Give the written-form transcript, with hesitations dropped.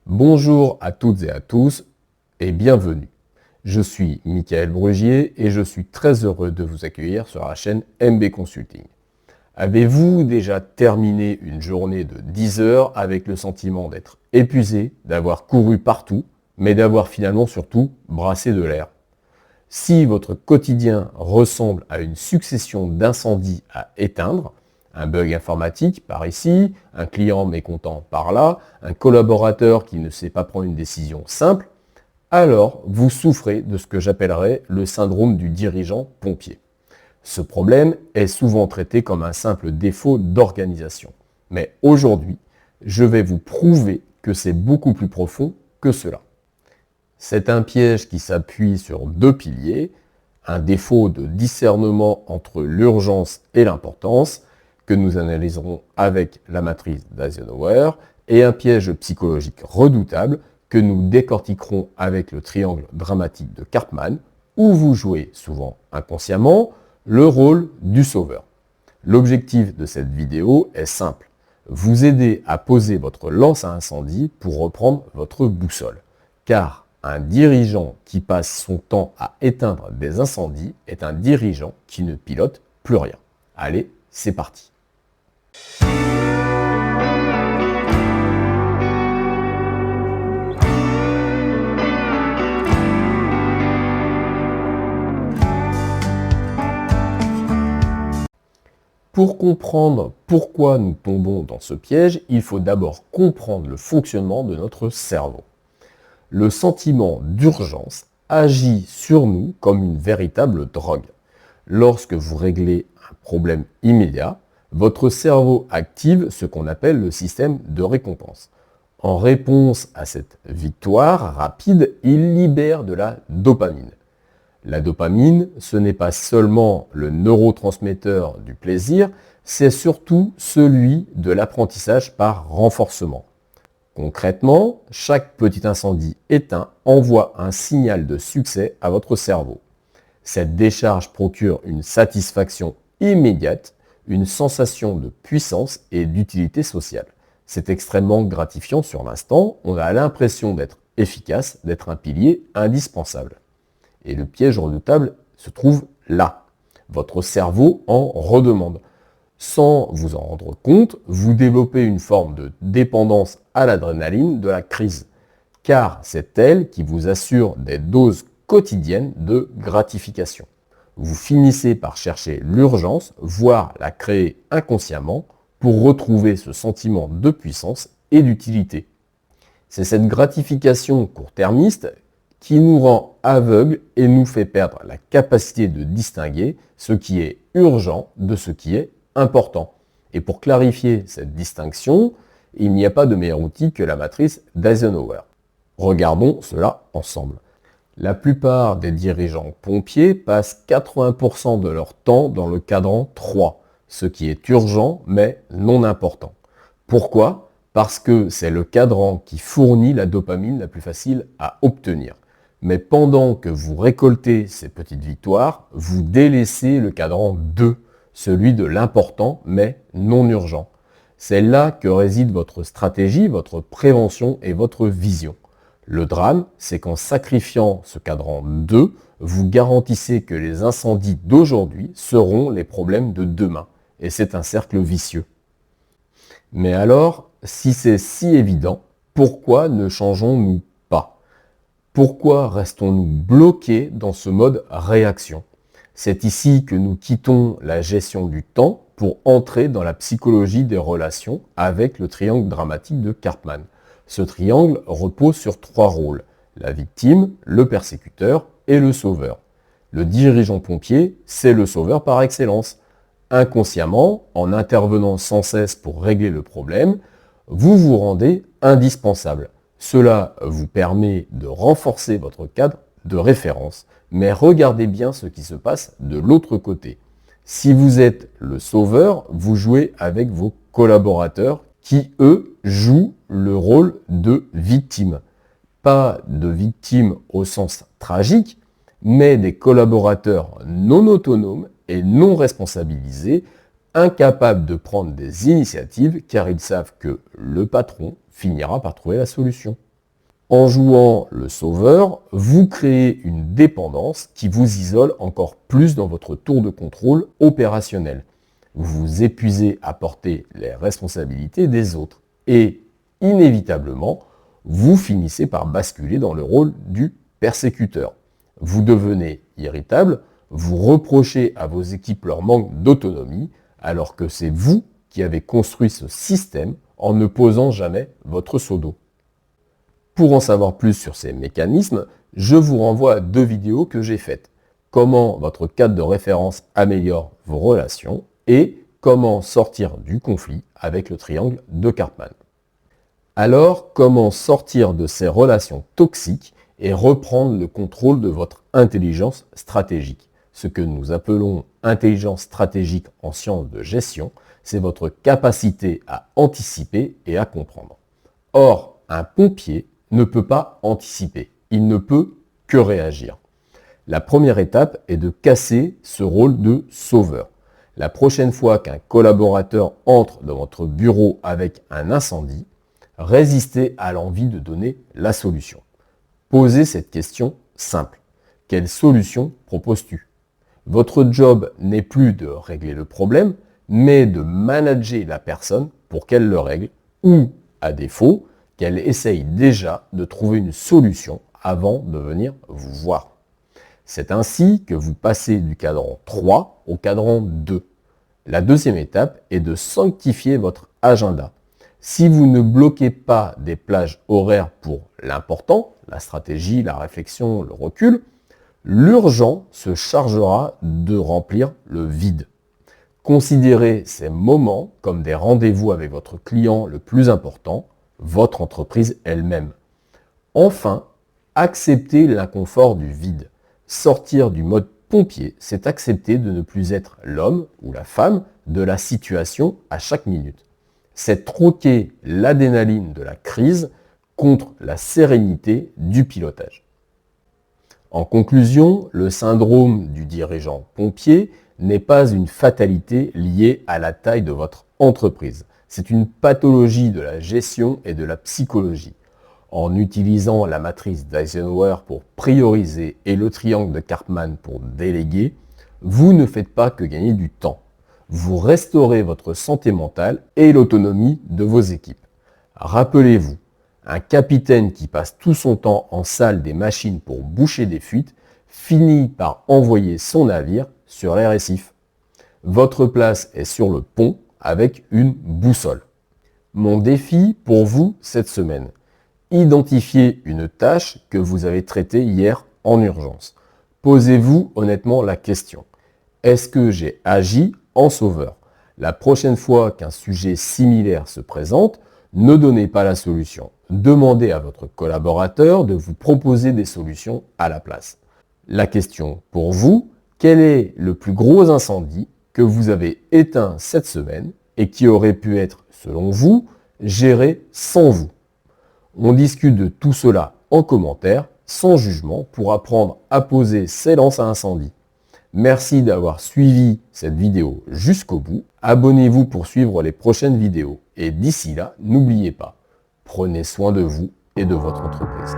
Bonjour à toutes et à tous et bienvenue. Je suis Michael Brugier et je suis très heureux de vous accueillir sur la chaîne MB Consulting. Avez-vous déjà terminé une journée de 10 heures avec le sentiment d'être épuisé, d'avoir couru partout, mais d'avoir finalement surtout brassé de l'air? Si votre quotidien ressemble à une succession d'incendies à éteindre, un bug informatique par ici, un client mécontent par là, un collaborateur qui ne sait pas prendre une décision simple, alors vous souffrez de ce que j'appellerais le syndrome du dirigeant pompier. Ce problème est souvent traité comme un simple défaut d'organisation. Mais aujourd'hui, je vais vous prouver que c'est beaucoup plus profond que cela. C'est un piège qui s'appuie sur deux piliers, un défaut de discernement entre l'urgence et l'importance, que nous analyserons avec la matrice d'Eisenhower, et un piège psychologique redoutable que nous décortiquerons avec le triangle dramatique de Karpman, où vous jouez souvent inconsciemment le rôle du sauveur. L'objectif de cette vidéo est simple, vous aider à poser votre lance à incendie pour reprendre votre boussole. Car un dirigeant qui passe son temps à éteindre des incendies est un dirigeant qui ne pilote plus rien. Allez, c'est parti. Pour comprendre pourquoi nous tombons dans ce piège, il faut d'abord comprendre le fonctionnement de notre cerveau. Le sentiment d'urgence agit sur nous comme une véritable drogue. Lorsque vous réglez un problème immédiat, votre cerveau active ce qu'on appelle le système de récompense. En réponse à cette victoire rapide, il libère de la dopamine. La dopamine, ce n'est pas seulement le neurotransmetteur du plaisir, c'est surtout celui de l'apprentissage par renforcement. Concrètement, chaque petit incendie éteint envoie un signal de succès à votre cerveau. Cette décharge procure une satisfaction immédiate, une sensation de puissance et d'utilité sociale. C'est extrêmement gratifiant sur l'instant, on a l'impression d'être efficace, d'être un pilier indispensable. Et le piège redoutable se trouve là. Votre cerveau en redemande. Sans vous en rendre compte, vous développez une forme de dépendance à l'adrénaline de la crise, car c'est elle qui vous assure des doses quotidiennes de gratification. Vous finissez par chercher l'urgence, voire la créer inconsciemment, pour retrouver ce sentiment de puissance et d'utilité. C'est cette gratification court-termiste qui nous rend aveugles et nous fait perdre la capacité de distinguer ce qui est urgent de ce qui est important. Et pour clarifier cette distinction, il n'y a pas de meilleur outil que la matrice d'Eisenhower. Regardons cela ensemble. La plupart des dirigeants pompiers passent 80% de leur temps dans le cadran 3, ce qui est urgent mais non important. Pourquoi ? Parce que c'est le cadran qui fournit la dopamine la plus facile à obtenir. Mais pendant que vous récoltez ces petites victoires, vous délaissez le cadran 2, celui de l'important mais non urgent. C'est là que réside votre stratégie, votre prévention et votre vision. Le drame, c'est qu'en sacrifiant ce cadran 2, vous garantissez que les incendies d'aujourd'hui seront les problèmes de demain. Et c'est un cercle vicieux. Mais alors, si c'est si évident, pourquoi ne changeons-nous pas ? Pourquoi restons-nous bloqués dans ce mode réaction ? C'est ici que nous quittons la gestion du temps pour entrer dans la psychologie des relations avec le triangle dramatique de Karpman. Ce triangle repose sur trois rôles, la victime, le persécuteur et le sauveur. Le dirigeant pompier, c'est le sauveur par excellence. Inconsciemment, en intervenant sans cesse pour régler le problème, vous vous rendez indispensable. Cela vous permet de renforcer votre cadre de référence, mais regardez bien ce qui se passe de l'autre côté. Si vous êtes le sauveur, vous jouez avec vos collaborateurs qui, eux, jouent le rôle de victime. Pas de victime au sens tragique, mais des collaborateurs non autonomes et non responsabilisés, incapables de prendre des initiatives car ils savent que le patron finira par trouver la solution. En jouant le sauveur, vous créez une dépendance qui vous isole encore plus dans votre tour de contrôle opérationnel. Vous vous épuisez à porter les responsabilités des autres et, inévitablement, vous finissez par basculer dans le rôle du persécuteur. Vous devenez irritable, vous reprochez à vos équipes leur manque d'autonomie, alors que c'est vous qui avez construit ce système en ne posant jamais votre seau d'eau. Pour en savoir plus sur ces mécanismes, je vous renvoie à 2 vidéos que j'ai faites. Comment votre cadre de référence améliore vos relations et comment sortir du conflit avec le triangle de Karpman. Alors, comment sortir de ces relations toxiques et reprendre le contrôle de votre intelligence stratégique? Ce que nous appelons intelligence stratégique en sciences de gestion, c'est votre capacité à anticiper et à comprendre. Or, un pompier ne peut pas anticiper, il ne peut que réagir. La première étape est de casser ce rôle de sauveur. La prochaine fois qu'un collaborateur entre dans votre bureau avec un incendie, résistez à l'envie de donner la solution. Posez cette question simple. Quelle solution proposes-tu? Votre job n'est plus de régler le problème, mais de manager la personne pour qu'elle le règle ou, à défaut, qu'elle essaye déjà de trouver une solution avant de venir vous voir. C'est ainsi que vous passez du cadran 3 au cadran 2. La deuxième étape est de sanctifier votre agenda. Si vous ne bloquez pas des plages horaires pour l'important, la stratégie, la réflexion, le recul, l'urgent se chargera de remplir le vide. Considérez ces moments comme des rendez-vous avec votre client le plus important, votre entreprise elle-même. Enfin, acceptez l'inconfort du vide. Sortir du mode pompier, c'est accepter de ne plus être l'homme ou la femme de la situation à chaque minute. C'est troquer l'adrénaline de la crise contre la sérénité du pilotage. En conclusion, le syndrome du dirigeant pompier n'est pas une fatalité liée à la taille de votre entreprise. C'est une pathologie de la gestion et de la psychologie. En utilisant la matrice d'Eisenhower pour prioriser et le triangle de Karpman pour déléguer, vous ne faites pas que gagner du temps. Vous restaurez votre santé mentale et l'autonomie de vos équipes. Rappelez-vous, un capitaine qui passe tout son temps en salle des machines pour boucher des fuites finit par envoyer son navire sur les récifs. Votre place est sur le pont avec une boussole. Mon défi pour vous cette semaine: identifiez une tâche que vous avez traitée hier en urgence. Posez-vous honnêtement la question: est-ce que j'ai agi en sauveur? La prochaine fois qu'un sujet similaire se présente, ne donnez pas la solution. Demandez à votre collaborateur de vous proposer des solutions à la place. La question pour vous: quel est le plus gros incendie que vous avez éteint cette semaine et qui aurait pu être, selon vous, géré sans vous? On discute de tout cela en commentaire, sans jugement, pour apprendre à poser ses lances à incendie. Merci d'avoir suivi cette vidéo jusqu'au bout. Abonnez-vous pour suivre les prochaines vidéos. Et d'ici là, n'oubliez pas, prenez soin de vous et de votre entreprise.